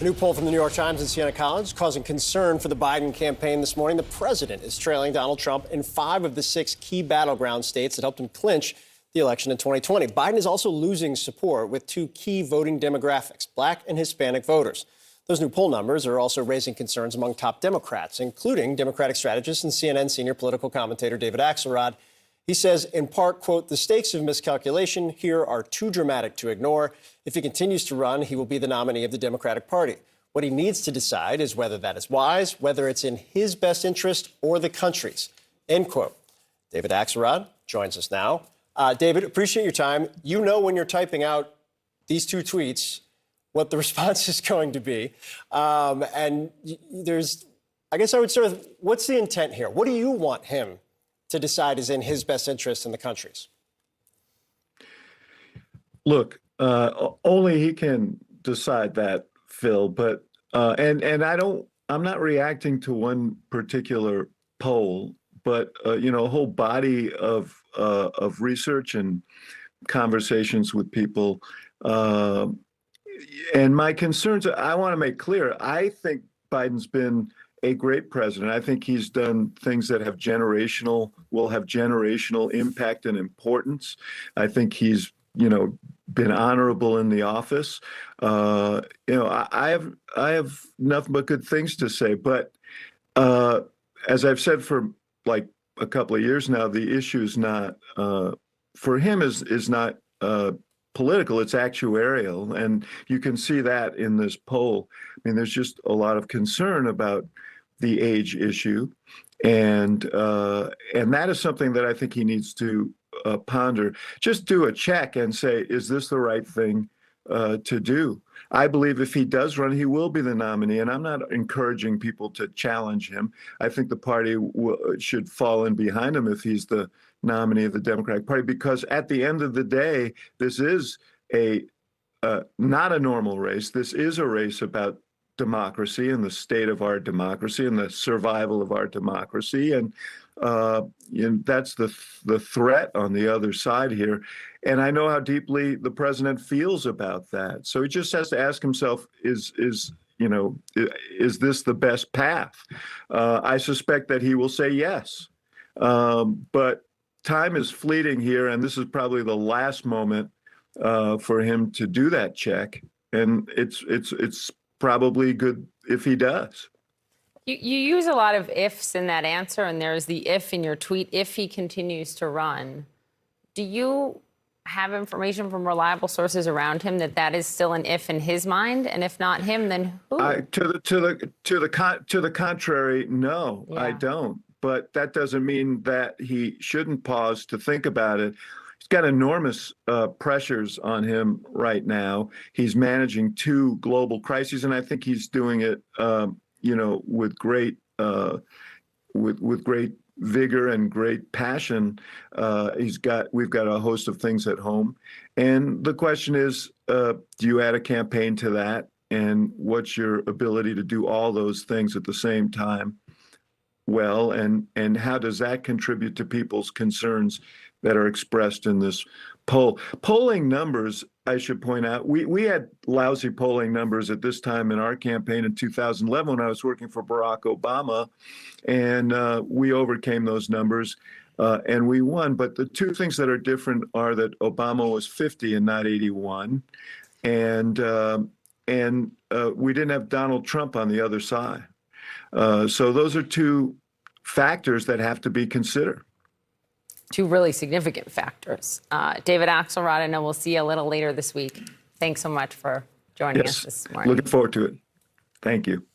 A new poll from the New York Times and Siena College causing concern for the Biden campaign this morning. The president is trailing Donald Trump in 5 of the 6 key battleground states that helped him clinch the election in 2020. Biden is also losing support with 2 key voting demographics, Black and Hispanic voters. Those new poll numbers are also raising concerns among top Democrats, including Democratic strategist and CNN senior political commentator David Axelrod. He says, in part, quote, "The stakes of miscalculation here are too dramatic to ignore. If he continues to run, he will be the nominee of the Democratic Party. What he needs to decide is whether that is wise, whether it's in his best interest or the country's," end quote. David Axelrod joins us now. David, appreciate your time. You know when you're typing out these 2 tweets what the response is going to be. And there's, I guess I would start with, what's the intent here? What do you want him to decide is in his best interest in the country's? Look, only he can decide that, Phil. But and I'm not reacting to one particular poll, but a whole body of research and conversations with people. And my concerns, I want to make clear, I think Biden's been a great president. I think he's done things that will have generational impact and importance. I think he's, been honorable in the office. I have nothing but good things to say. But as I've said for like a couple of years now, the issue is not for him is not political, it's actuarial. And you can see that in this poll. I mean, there's just a lot of concern about the age issue. And that is something that I think he needs to ponder. Just do a check and say, is this the right thing to do? I believe if he does run, he will be the nominee. And I'm not encouraging people to challenge him. I think the party should fall in behind him if he's the nominee of the Democratic Party, because at the end of the day, this is not a normal race. This is a race about democracy and the state of our democracy and the survival of our democracy. And that's the threat on the other side here. And I know how deeply the president feels about that. So he just has to ask himself, is this the best path? I suspect that he will say yes. But time is fleeting here, and this is probably the last moment for him to do that check. And it's probably good if he does. You use a lot of ifs in that answer, and there's the if in your tweet, if he continues to run. Do you have information from reliable sources around him that is still an if in his mind? And if not him, then who? To the contrary, no, yeah. I don't. But that doesn't mean that he shouldn't pause to think about it. He's got enormous pressures on him right now. He's managing 2 global crises, and I think he's doing it, with great vigor and great passion. We've got a host of things at home, and the question is, do you add a campaign to that? And what's your ability to do all those things at the same time? Well, and how does that contribute to people's concerns that are expressed in this poll? Polling numbers, I should point out, we had lousy polling numbers at this time in our campaign in 2011 when I was working for Barack Obama, and we overcame those numbers and we won. But the 2 things that are different are that Obama was 50 and not 81, and we didn't have Donald Trump on the other side. So those are 2 factors that have to be considered. 2 really significant factors. David Axelrod, I know we'll see you a little later this week. Thanks so much for joining us this morning. Looking forward to it. Thank you.